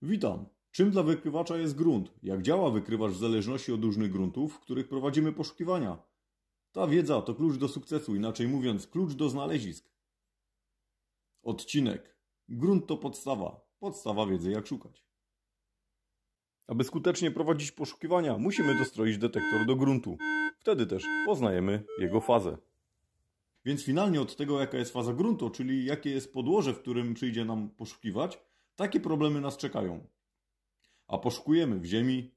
Witam. Czym dla wykrywacza jest grunt? Jak działa wykrywacz w zależności od różnych gruntów, w których prowadzimy poszukiwania? Ta wiedza to klucz do sukcesu, inaczej mówiąc, klucz do znalezisk. Odcinek. Grunt to podstawa. Podstawa wiedzy, jak szukać. Aby skutecznie prowadzić poszukiwania, musimy dostroić detektor do gruntu. Wtedy też poznajemy jego fazę. Więc finalnie od tego, jaka jest faza gruntu, czyli jakie jest podłoże, w którym przyjdzie nam poszukiwać, takie problemy nas czekają. A poszukujemy w ziemi,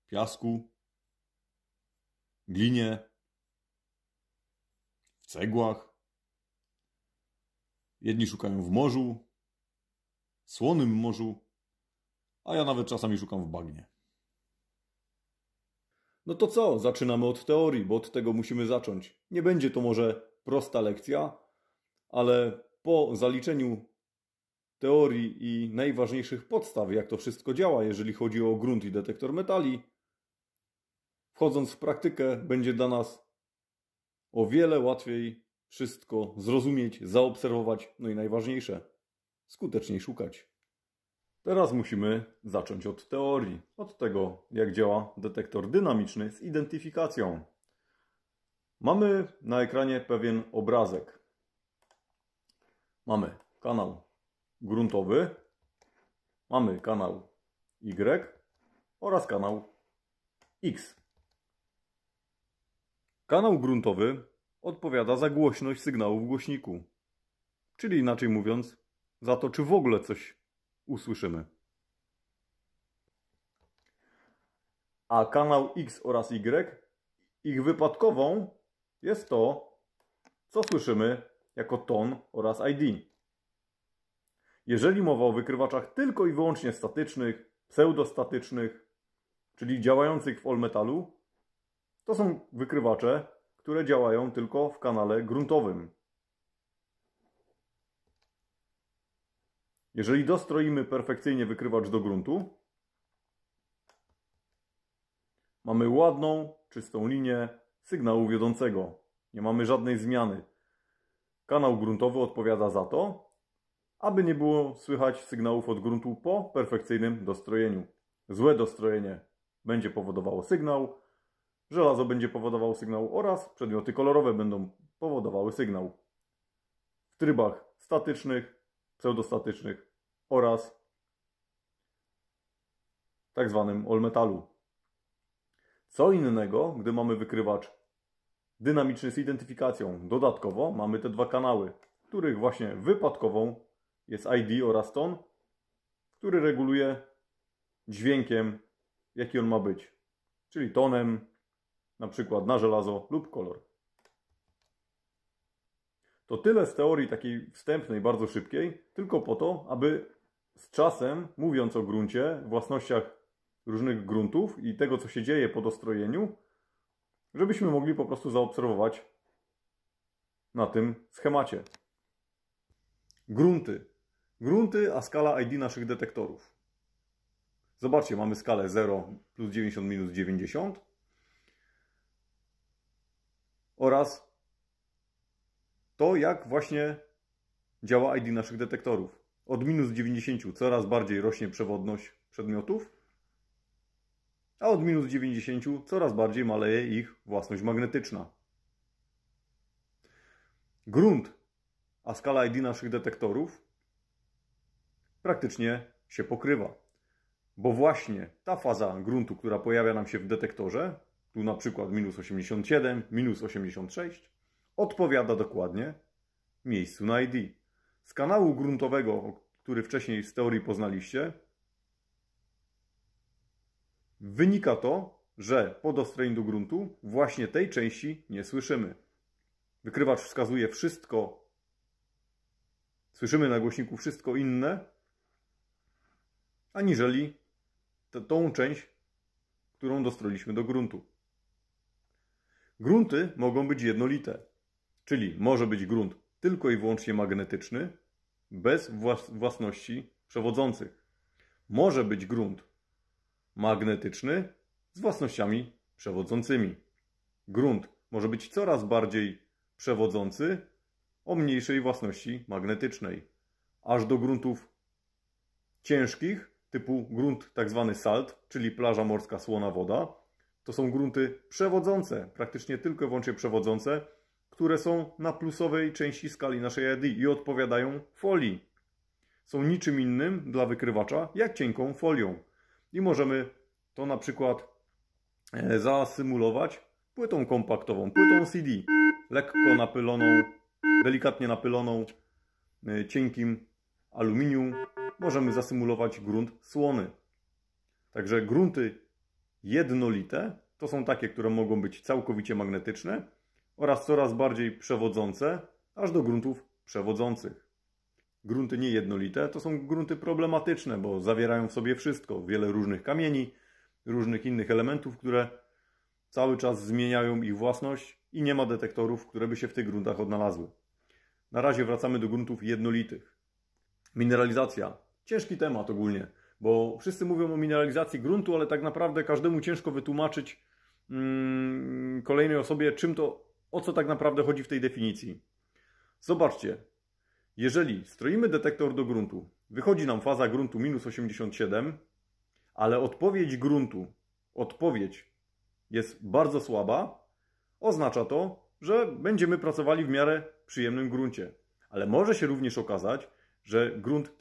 piasku, glinie, w cegłach. Jedni szukają w morzu, słonym morzu, a ja nawet czasami szukam w bagnie. No to co? Zaczynamy od teorii, bo od tego musimy zacząć. Nie będzie to może prosta lekcja, ale po zaliczeniu teorii i najważniejszych podstaw, jak to wszystko działa, jeżeli chodzi o grunt i detektor metali, wchodząc w praktykę, będzie dla nas o wiele łatwiej wszystko zrozumieć, zaobserwować, no i najważniejsze, skuteczniej szukać. Teraz musimy zacząć od teorii, od tego, jak działa detektor dynamiczny z identyfikacją. Mamy na ekranie pewien obrazek. Mamy kanał gruntowy, mamy kanał Y oraz kanał X. Kanał gruntowy odpowiada za głośność sygnału w głośniku, czyli inaczej mówiąc, za to, czy w ogóle coś usłyszymy. A kanał X oraz Y, ich wypadkową jest to, co słyszymy jako ton oraz ID. Jeżeli mowa o wykrywaczach tylko i wyłącznie statycznych, pseudostatycznych, czyli działających w all-metalu, to są wykrywacze, które działają tylko w kanale gruntowym. Jeżeli dostroimy perfekcyjnie wykrywacz do gruntu, mamy ładną, czystą linię sygnału wiodącego. Nie mamy żadnej zmiany. Kanał gruntowy odpowiada za to, aby nie było słychać sygnałów od gruntu po perfekcyjnym dostrojeniu. Złe dostrojenie będzie powodowało sygnał, żelazo będzie powodowało sygnał oraz przedmioty kolorowe będą powodowały sygnał. W trybach statycznych, pseudostatycznych oraz tak zwanym all-metalu. Co innego, gdy mamy wykrywacz dynamiczny z identyfikacją. Dodatkowo mamy te dwa kanały, których właśnie wypadkową jest ID oraz ton, który reguluje dźwiękiem, jaki on ma być. Czyli tonem, na przykład na żelazo lub kolor. To tyle z teorii takiej wstępnej, bardzo szybkiej, tylko po to, aby z czasem, mówiąc o gruncie, własnościach różnych gruntów i tego, co się dzieje po dostrojeniu, żebyśmy mogli po prostu zaobserwować na tym schemacie. Grunty. Grunty, a skala ID naszych detektorów. Zobaczcie, mamy skalę 0 plus 90 minus 90 oraz to, jak właśnie działa ID naszych detektorów. Od minus 90 coraz bardziej rośnie przewodność przedmiotów, a od minus 90 coraz bardziej maleje ich własność magnetyczna. Grunt, a skala ID naszych detektorów praktycznie się pokrywa. Bo właśnie ta faza gruntu, która pojawia nam się w detektorze, tu na przykład minus 87, minus 86, odpowiada dokładnie miejscu na ID. Z kanału gruntowego, który wcześniej z teorii poznaliście, wynika to, że po dostrojeniu do gruntu właśnie tej części nie słyszymy. Wykrywacz wskazuje wszystko, słyszymy na głośniku wszystko inne, aniżeli tą część, którą dostroiliśmy do gruntu. Grunty mogą być jednolite, czyli może być grunt tylko i wyłącznie magnetyczny, bez własności przewodzących. Może być grunt magnetyczny z własnościami przewodzącymi. Grunt może być coraz bardziej przewodzący o mniejszej własności magnetycznej, aż do gruntów ciężkich, typu grunt tak zwany salt, czyli plaża morska, słona woda. To są grunty przewodzące, praktycznie tylko i wyłącznie przewodzące, które są na plusowej części skali naszej ED i odpowiadają folii. Są niczym innym dla wykrywacza, jak cienką folią. I możemy to na przykład zasymulować płytą kompaktową, płytą CD, lekko napyloną, delikatnie napyloną cienkim aluminium. Możemy zasymulować grunt słony. Także grunty jednolite to są takie, które mogą być całkowicie magnetyczne oraz coraz bardziej przewodzące, aż do gruntów przewodzących. Grunty niejednolite to są grunty problematyczne, bo zawierają w sobie wszystko, wiele różnych kamieni, różnych innych elementów, które cały czas zmieniają ich własność i nie ma detektorów, które by się w tych gruntach odnalazły. Na razie wracamy do gruntów jednolitych. Mineralizacja. Ciężki temat ogólnie, bo wszyscy mówią o mineralizacji gruntu, ale tak naprawdę każdemu ciężko wytłumaczyć kolejnej osobie, o co tak naprawdę chodzi w tej definicji. Zobaczcie, jeżeli stroimy detektor do gruntu, wychodzi nam faza gruntu minus 87, ale odpowiedź gruntu, jest bardzo słaba, oznacza to, że będziemy pracowali w miarę przyjemnym gruncie. Ale może się również okazać, że grunt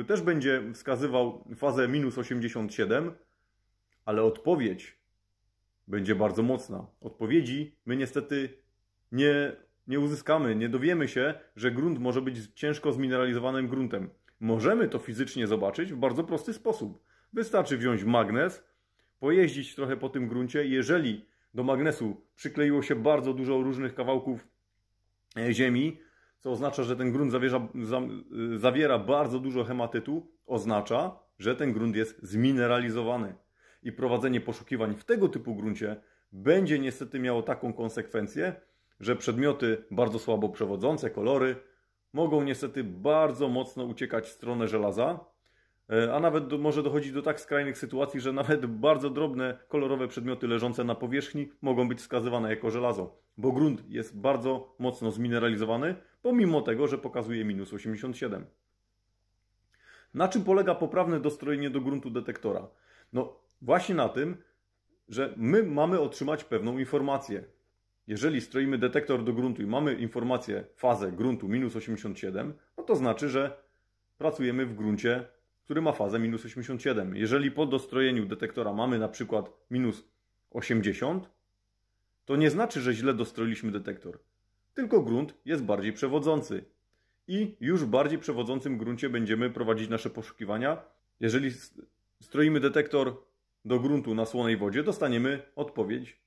też będzie wskazywał fazę minus 87, ale odpowiedź będzie bardzo mocna. Odpowiedzi my niestety nie uzyskamy, nie dowiemy się, że grunt może być ciężko zmineralizowanym gruntem. Możemy to fizycznie zobaczyć w bardzo prosty sposób. Wystarczy wziąć magnes, pojeździć trochę po tym gruncie. Jeżeli do magnesu przykleiło się bardzo dużo różnych kawałków ziemi, co oznacza, że ten grunt zawiera bardzo dużo hematytu, oznacza, że ten grunt jest zmineralizowany. I prowadzenie poszukiwań w tego typu gruncie będzie niestety miało taką konsekwencję, że przedmioty bardzo słabo przewodzące, kolory, mogą niestety bardzo mocno uciekać w stronę żelaza, a nawet może dochodzić do tak skrajnych sytuacji, że nawet bardzo drobne, kolorowe przedmioty leżące na powierzchni mogą być wskazywane jako żelazo, bo grunt jest bardzo mocno zmineralizowany, pomimo tego, że pokazuje minus 87. Na czym polega poprawne dostrojenie do gruntu detektora? No właśnie na tym, że my mamy otrzymać pewną informację. Jeżeli stroimy detektor do gruntu i mamy informację, fazę gruntu minus 87, no to znaczy, że pracujemy w gruncie, który ma fazę minus 87. Jeżeli po dostrojeniu detektora mamy na przykład minus 80, to nie znaczy, że źle dostroiliśmy detektor. Tylko grunt jest bardziej przewodzący. I już w bardziej przewodzącym gruncie będziemy prowadzić nasze poszukiwania. Jeżeli stroimy detektor do gruntu na słonej wodzie, dostaniemy odpowiedź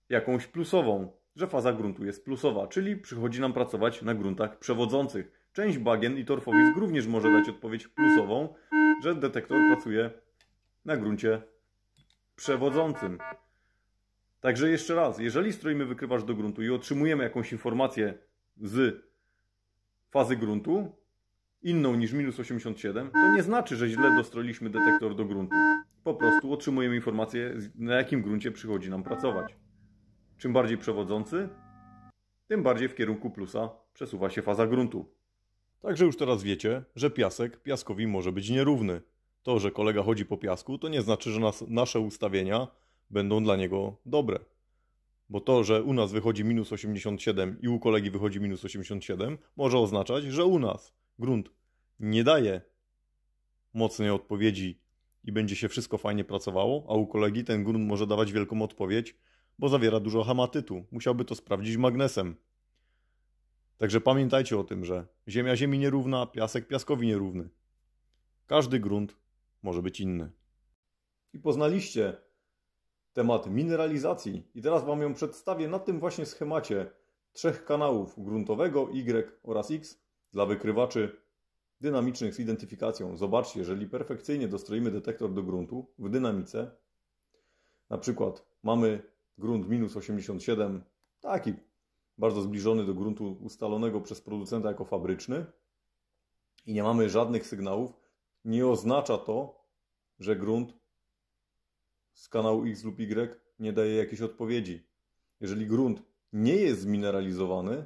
jakąś plusową, że faza gruntu jest plusowa, czyli przychodzi nam pracować na gruntach przewodzących. Część bagien i torfowisk również może dać odpowiedź plusową, że detektor pracuje na gruncie przewodzącym. Także jeszcze raz, jeżeli stroimy wykrywacz do gruntu i otrzymujemy jakąś informację z fazy gruntu, inną niż minus 87, to nie znaczy, że źle dostroiliśmy detektor do gruntu. Po prostu otrzymujemy informację, na jakim gruncie przychodzi nam pracować. Czym bardziej przewodzący, tym bardziej w kierunku plusa przesuwa się faza gruntu. Także już teraz wiecie, że piasek piaskowi może być nierówny. To, że kolega chodzi po piasku, to nie znaczy, że nasze ustawienia będą dla niego dobre. Bo to, że u nas wychodzi minus 87 i u kolegi wychodzi minus 87, może oznaczać, że u nas grunt nie daje mocnej odpowiedzi i będzie się wszystko fajnie pracowało, a u kolegi ten grunt może dawać wielką odpowiedź, bo zawiera dużo hematytu. Musiałby to sprawdzić magnesem. Także pamiętajcie o tym, że ziemia ziemi nierówna, piasek piaskowi nierówny. Każdy grunt może być inny. I poznaliście temat mineralizacji. I teraz Wam ją przedstawię na tym właśnie schemacie 3 kanałów gruntowego, Y oraz X dla wykrywaczy dynamicznych z identyfikacją. Zobaczcie, jeżeli perfekcyjnie dostroimy detektor do gruntu w dynamice, na przykład mamy grunt minus 87, taki bardzo zbliżony do gruntu ustalonego przez producenta jako fabryczny i nie mamy żadnych sygnałów, nie oznacza to, że grunt z kanału X lub Y nie daje jakiejś odpowiedzi. Jeżeli grunt nie jest zmineralizowany,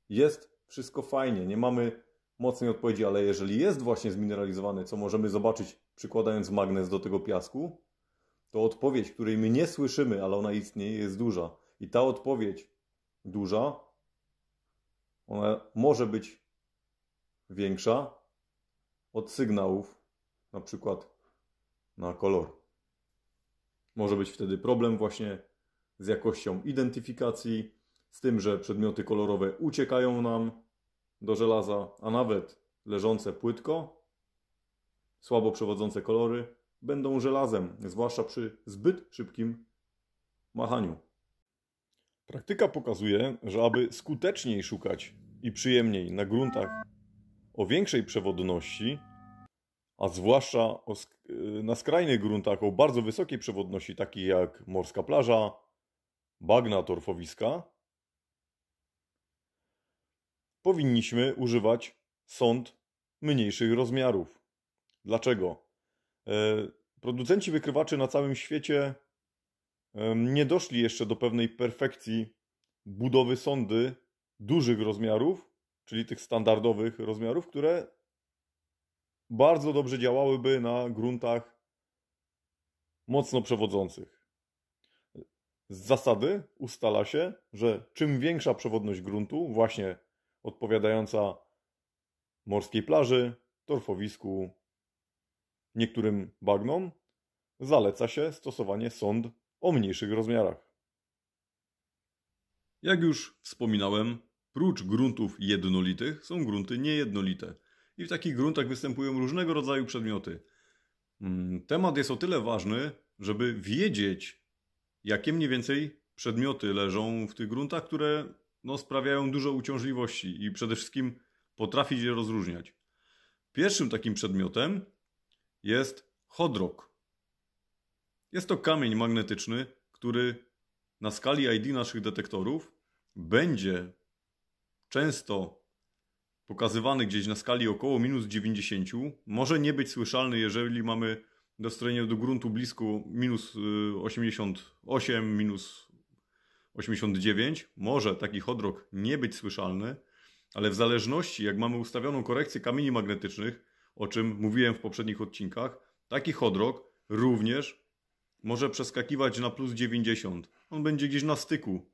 jest wszystko fajnie, nie mamy mocnej odpowiedzi, ale jeżeli jest właśnie zmineralizowany, co możemy zobaczyć przykładając magnes do tego piasku, to odpowiedź, której my nie słyszymy, ale ona istnieje, jest duża. I ta odpowiedź duża, ona może być większa od sygnałów, na przykład na kolor. Może być wtedy problem właśnie z jakością identyfikacji, z tym, że przedmioty kolorowe uciekają nam do żelaza, a nawet leżące płytko, słabo przewodzące kolory będą żelazem, zwłaszcza przy zbyt szybkim machaniu. Praktyka pokazuje, że aby skuteczniej szukać i przyjemniej na gruntach o większej przewodności, a zwłaszcza na skrajnych gruntach o bardzo wysokiej przewodności, takich jak morska plaża, bagna, torfowiska, powinniśmy używać sond mniejszych rozmiarów. Dlaczego? Producenci wykrywaczy na całym świecie nie doszli jeszcze do pewnej perfekcji budowy sondy dużych rozmiarów, czyli tych standardowych rozmiarów, które bardzo dobrze działałyby na gruntach mocno przewodzących. Z zasady ustala się, że czym większa przewodność gruntu, właśnie odpowiadająca morskiej plaży, torfowisku, niektórym bagnom, zaleca się stosowanie sond o mniejszych rozmiarach. Jak już wspominałem, prócz gruntów jednolitych są grunty niejednolite. I w takich gruntach występują różnego rodzaju przedmioty. Temat jest o tyle ważny, żeby wiedzieć, jakie mniej więcej przedmioty leżą w tych gruntach, które sprawiają dużo uciążliwości i przede wszystkim potrafić je rozróżniać. Pierwszym takim przedmiotem jest chodrok. Jest to kamień magnetyczny, który na skali ID naszych detektorów będzie często pokazywany gdzieś na skali około -90. Może nie być słyszalny, jeżeli mamy dostrojenie do gruntu blisko -88, -89. Może taki chodrok nie być słyszalny, ale w zależności jak mamy ustawioną korekcję kamieni magnetycznych, o czym mówiłem w poprzednich odcinkach, taki chodrok również może przeskakiwać na +90. On będzie gdzieś na styku.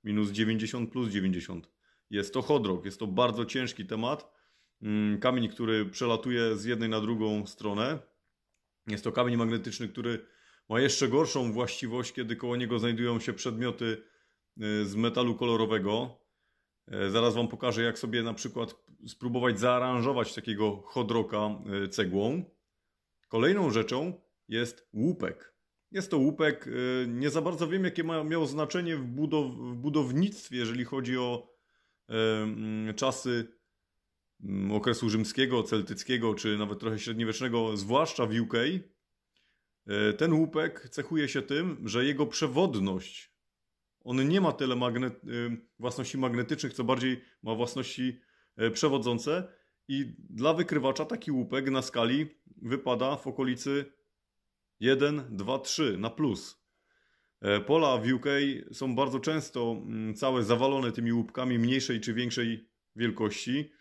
-90, +90. Jest to chodrok, jest to bardzo ciężki temat. Kamień, który przelatuje z jednej na drugą stronę. Jest to kamień magnetyczny, który ma jeszcze gorszą właściwość, kiedy koło niego znajdują się przedmioty z metalu kolorowego. Zaraz Wam pokażę, jak sobie na przykład spróbować zaaranżować takiego chodroka cegłą. Kolejną rzeczą jest łupek. Jest to łupek, nie za bardzo wiem, jakie miał znaczenie w budownictwie, jeżeli chodzi o czasy okresu rzymskiego, celtyckiego, czy nawet trochę średniowiecznego, zwłaszcza w UK. Ten łupek cechuje się tym, że jego przewodność, on nie ma tyle własności magnetycznych, co bardziej ma własności przewodzące i dla wykrywacza taki łupek na skali wypada w okolicy 1, 2, 3 na plus. Pola w UK są bardzo często całe zawalone tymi łupkami mniejszej czy większej wielkości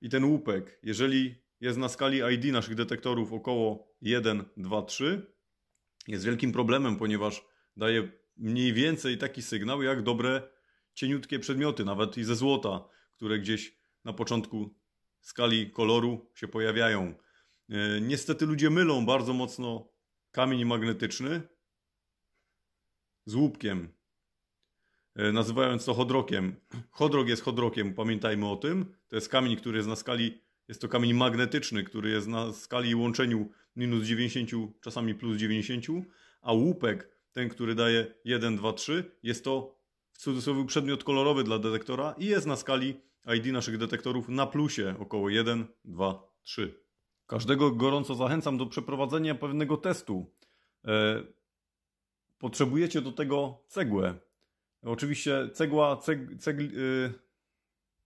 i ten łupek, jeżeli jest na skali ID naszych detektorów około 1, 2, 3, jest wielkim problemem, ponieważ daje mniej więcej taki sygnał jak dobre cieniutkie przedmioty, nawet i ze złota, które gdzieś na początku skali koloru się pojawiają. Niestety ludzie mylą bardzo mocno kamień magnetyczny z łupkiem, nazywając to chodrokiem. Chodrok jest chodrokiem, pamiętajmy o tym. To jest kamień, który jest na skali, jest to kamień magnetyczny, który jest na skali łączeniu -90, czasami +90, a łupek, ten, który daje 1, 2, 3, jest to w cudzysłowie przedmiot kolorowy dla detektora i jest na skali ID naszych detektorów na plusie około 1, 2, 3. Każdego gorąco zachęcam do przeprowadzenia pewnego testu. Potrzebujecie do tego cegłę.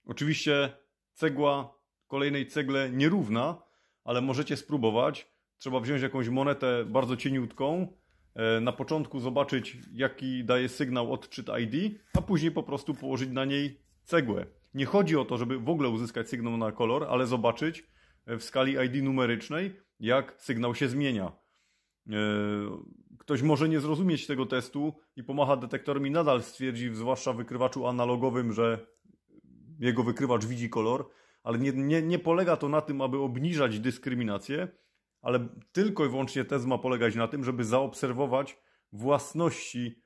Oczywiście cegła kolejnej cegle nierówna, ale możecie spróbować. Trzeba wziąć jakąś monetę bardzo cieniutką, na początku zobaczyć, jaki daje sygnał odczyt ID, a później po prostu położyć na niej cegłę. Nie chodzi o to, żeby w ogóle uzyskać sygnał na kolor, ale zobaczyć w skali ID numerycznej, jak sygnał się zmienia. Ktoś może nie zrozumieć tego testu i pomacha detektorem i nadal stwierdzi, zwłaszcza w wykrywaczu analogowym, że jego wykrywacz widzi kolor, ale nie polega to na tym, aby obniżać dyskryminację, ale tylko i wyłącznie test ma polegać na tym, żeby zaobserwować własności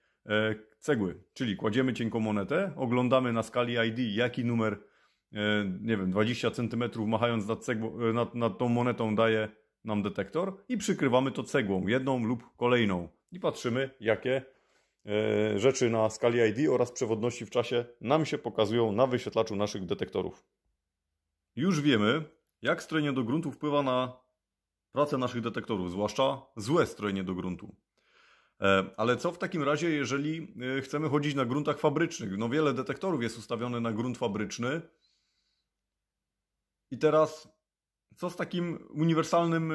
cegły. Czyli kładziemy cienką monetę, oglądamy na skali ID, jaki numer, nie wiem, 20 cm machając nad tą monetą daje nam detektor i przykrywamy to cegłą, jedną lub kolejną. I patrzymy, jakie rzeczy na skali ID oraz przewodności w czasie nam się pokazują na wyświetlaczu naszych detektorów. Już wiemy, jak strojenie do gruntu wpływa na pracę naszych detektorów, zwłaszcza złe strojenie do gruntu. Ale co w takim razie, jeżeli chcemy chodzić na gruntach fabrycznych? No wiele detektorów jest ustawione na grunt fabryczny. I teraz co z takim uniwersalnym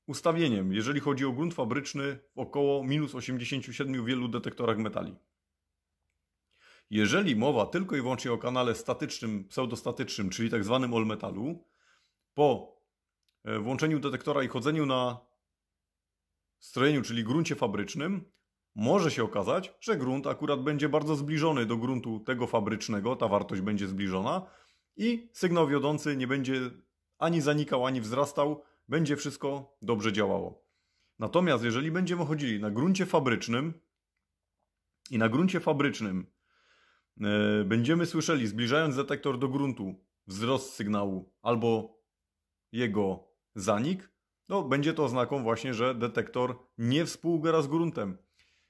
ustawieniem, jeżeli chodzi o grunt fabryczny w około -87 w wielu detektorach metali? Jeżeli mowa tylko i wyłącznie o kanale statycznym, pseudostatycznym, czyli tak zwanym all-metalu, po włączeniu detektora i chodzeniu na strojeniu, czyli gruncie fabrycznym, może się okazać, że grunt akurat będzie bardzo zbliżony do gruntu tego fabrycznego, ta wartość będzie zbliżona i sygnał wiodący nie będzie ani zanikał, ani wzrastał, będzie wszystko dobrze działało. Natomiast jeżeli będziemy chodzili na gruncie fabrycznym i na gruncie fabrycznym będziemy słyszeli, zbliżając detektor do gruntu, wzrost sygnału albo jego zanik, no będzie to oznaką właśnie, że detektor nie współgra z gruntem.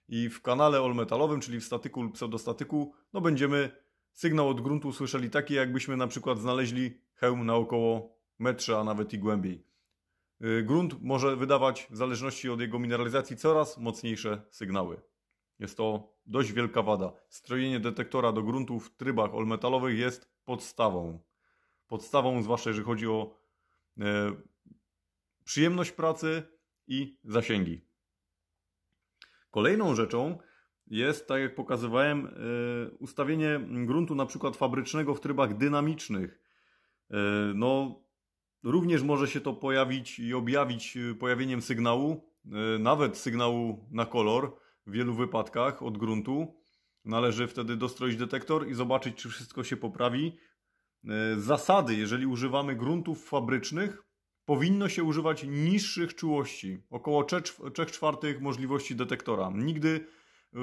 I w kanale all-metalowym, czyli w statyku lub pseudostatyku, no będziemy sygnał od gruntu słyszeli taki, jakbyśmy na przykład znaleźli hełm na około metrze, a nawet i głębiej. Grunt może wydawać, w zależności od jego mineralizacji, coraz mocniejsze sygnały. Jest to dość wielka wada. Strojenie detektora do gruntu w trybach all-metalowych jest podstawą. Podstawą, zwłaszcza jeżeli chodzi o przyjemność pracy i zasięgi. Kolejną rzeczą jest, tak jak pokazywałem, ustawienie gruntu na przykład fabrycznego w trybach dynamicznych. No, również może się to pojawić i objawić pojawieniem sygnału, nawet sygnału na kolor w wielu wypadkach od gruntu. Należy wtedy dostroić detektor i zobaczyć, czy wszystko się poprawi. Zasady, jeżeli używamy gruntów fabrycznych, powinno się używać niższych czułości, około 3/4 możliwości detektora. Nigdy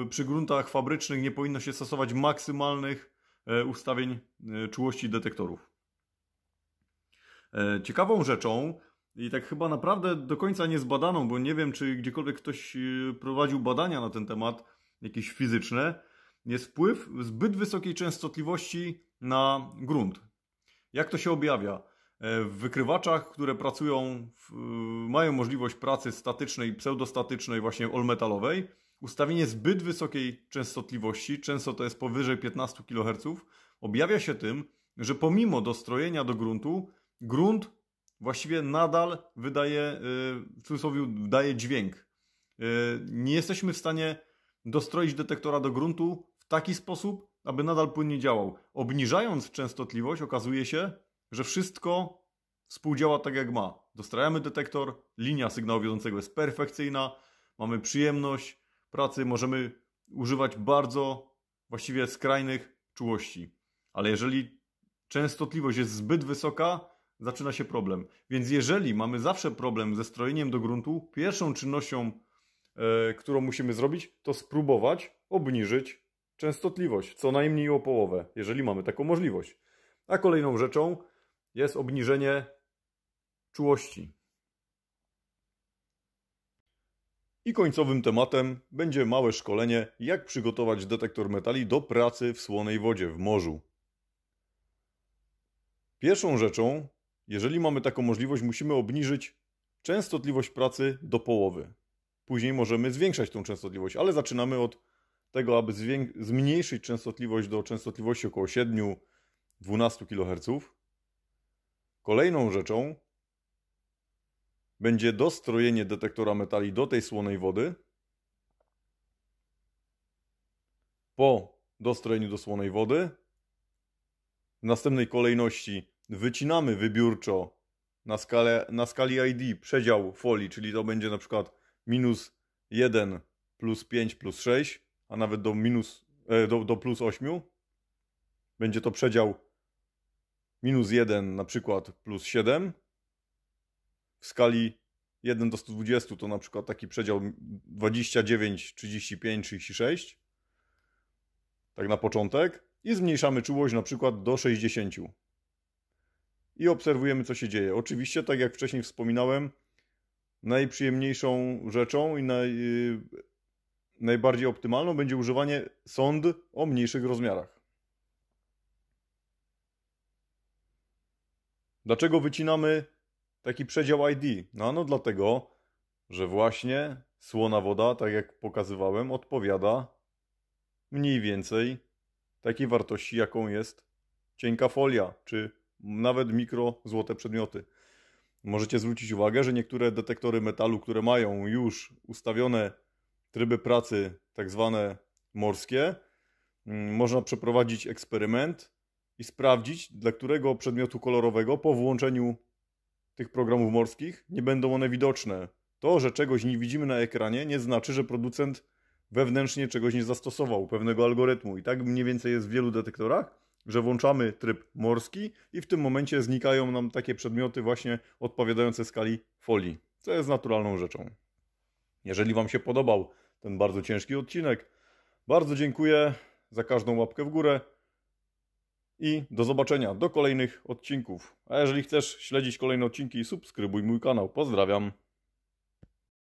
przy gruntach fabrycznych nie powinno się stosować maksymalnych ustawień czułości detektorów. Ciekawą rzeczą, i tak chyba naprawdę do końca niezbadaną, bo nie wiem, czy gdziekolwiek ktoś prowadził badania na ten temat, jakieś fizyczne, jest wpływ zbyt wysokiej częstotliwości na grunt. Jak to się objawia? W wykrywaczach, które pracują, mają możliwość pracy statycznej, pseudostatycznej, właśnie all-metalowej, ustawienie zbyt wysokiej częstotliwości, często to jest powyżej 15 kHz, objawia się tym, że pomimo dostrojenia do gruntu, grunt właściwie nadal wydaje, w cudzysłowie, daje dźwięk. Nie jesteśmy w stanie dostroić detektora do gruntu w taki sposób, aby nadal płynnie działał. Obniżając częstotliwość, okazuje się, że wszystko współdziała tak jak ma. Dostrajamy detektor, linia sygnału wiodącego jest perfekcyjna, mamy przyjemność pracy, możemy używać bardzo właściwie skrajnych czułości. Ale jeżeli częstotliwość jest zbyt wysoka, zaczyna się problem. Więc jeżeli mamy zawsze problem ze strojeniem do gruntu, pierwszą czynnością, którą musimy zrobić, to spróbować obniżyć częstotliwość, co najmniej o połowę, jeżeli mamy taką możliwość. A kolejną rzeczą jest obniżenie czułości. I końcowym tematem będzie małe szkolenie, jak przygotować detektor metali do pracy w słonej wodzie, w morzu. Pierwszą rzeczą, jeżeli mamy taką możliwość, musimy obniżyć częstotliwość pracy do połowy. Później możemy zwiększać tą częstotliwość, ale zaczynamy od tego, aby zmniejszyć częstotliwość do częstotliwości około 7-12 kHz. Kolejną rzeczą będzie dostrojenie detektora metali do tej słonej wody. Po dostrojeniu do słonej wody W następnej kolejności wycinamy wybiórczo na skali ID przedział folii, czyli to będzie na przykład -1 plus 5 plus 6, a nawet do plus 8. Będzie to przedział -1 na przykład plus 7. W skali 1 do 120 to na przykład taki przedział 29, 35, 36. Tak na początek. I zmniejszamy czułość na przykład do 60. I obserwujemy, co się dzieje. Oczywiście, tak jak wcześniej wspominałem, najprzyjemniejszą rzeczą i najbardziej optymalną będzie używanie sond o mniejszych rozmiarach. Dlaczego wycinamy taki przedział ID? No dlatego, że właśnie słona woda, tak jak pokazywałem, odpowiada mniej więcej takiej wartości, jaką jest cienka folia, czy nawet złote przedmioty. Możecie zwrócić uwagę, że niektóre detektory metalu, które mają już ustawione tryby pracy, tak zwane morskie, można przeprowadzić eksperyment i sprawdzić, dla którego przedmiotu kolorowego po włączeniu tych programów morskich nie będą one widoczne. To, że czegoś nie widzimy na ekranie, nie znaczy, że producent wewnętrznie czegoś nie zastosował, pewnego algorytmu. I tak mniej więcej jest w wielu detektorach, że włączamy tryb morski i w tym momencie znikają nam takie przedmioty właśnie odpowiadające skali folii, co jest naturalną rzeczą. Jeżeli Wam się podobał ten bardzo ciężki odcinek, bardzo dziękuję za każdą łapkę w górę i do zobaczenia do kolejnych odcinków. A jeżeli chcesz śledzić kolejne odcinki, subskrybuj mój kanał. Pozdrawiam.